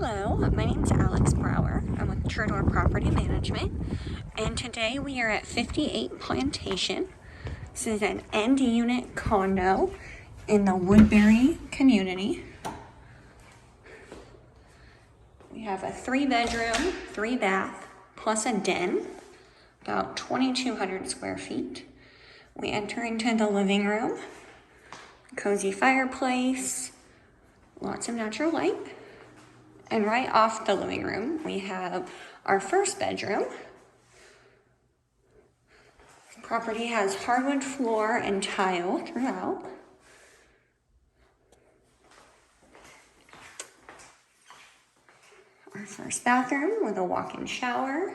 Hello, my name is Alex Brower. I'm with TrueDoor Property Management, and today we are at 58 Plantation. This is an end unit condo in the Woodbury community. We have a 3-bedroom, 3-bath, plus a den, about 2,200 square feet. We enter into the living room, cozy fireplace, lots of natural light. And right off the living room, we have our first bedroom. The property has hardwood floor and tile throughout. Our first bathroom with a walk-in shower.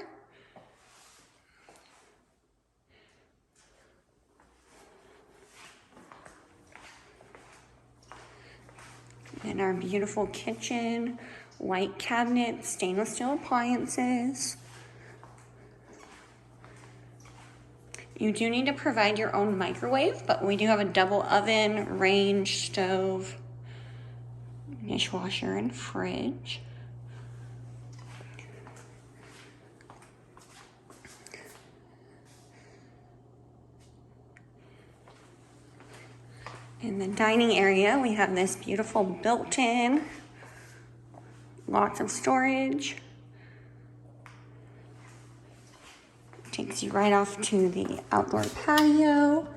And our beautiful kitchen, white cabinets, stainless steel appliances. You do need to provide your own microwave, but we do have a double oven, range, stove, dishwasher, and fridge. In the dining area, we have this beautiful built-in, lots of storage. Takes you right off to the outdoor patio.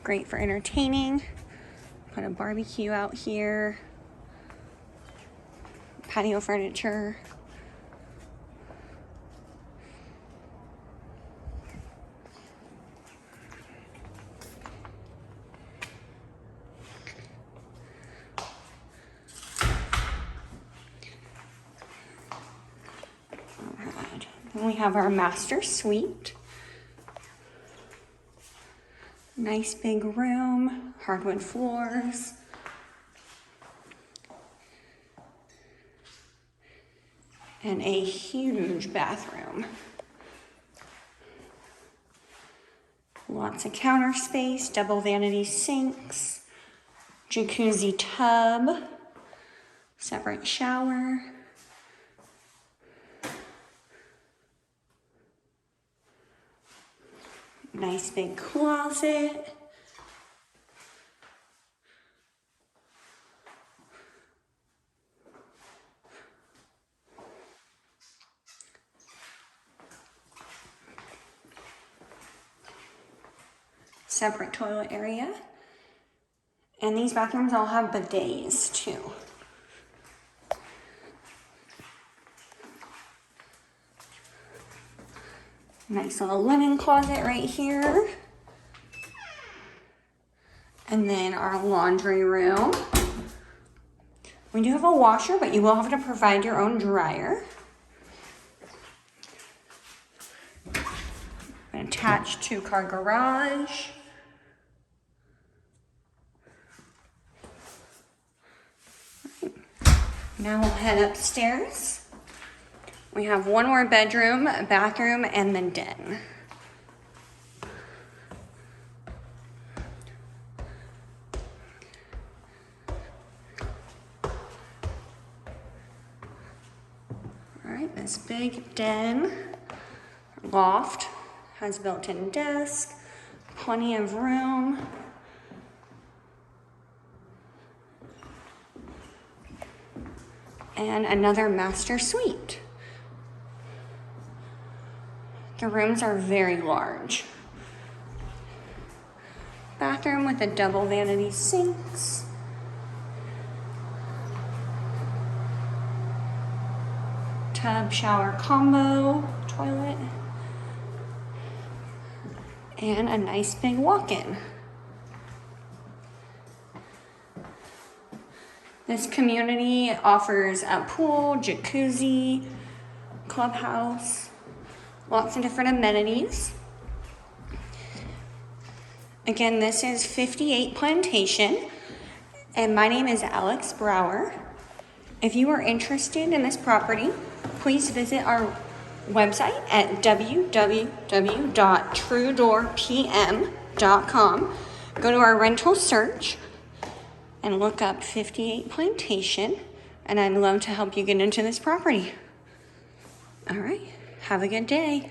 Great for entertaining. Put a barbecue out here. Patio furniture. Then we have our master suite. Nice big room, hardwood floors. And a huge bathroom. Lots of counter space, double vanity sinks, jacuzzi tub, separate shower. Nice big closet. Separate toilet area. And these bathrooms all have bidets too. Nice little linen closet right here. And then our laundry room. We do have a washer, but you will have to provide your own dryer. An attached 2-car garage. Now we'll head upstairs. We have one more bedroom, a bathroom, and the den. All right, this big den, loft, has built-in desk, plenty of room. And another master suite. The rooms are very large. Bathroom with a double vanity sinks. Tub shower combo toilet. And a nice big walk-in. This community offers a pool, jacuzzi, clubhouse, lots of different amenities. Again, this is 58 Plantation, and my name is Alex Brower. If you are interested in this property, please visit our website at www.truedoorpm.com. Go to our rental search, and look up 58 Plantation, and I'd love to help you get into this property. All right, have a good day.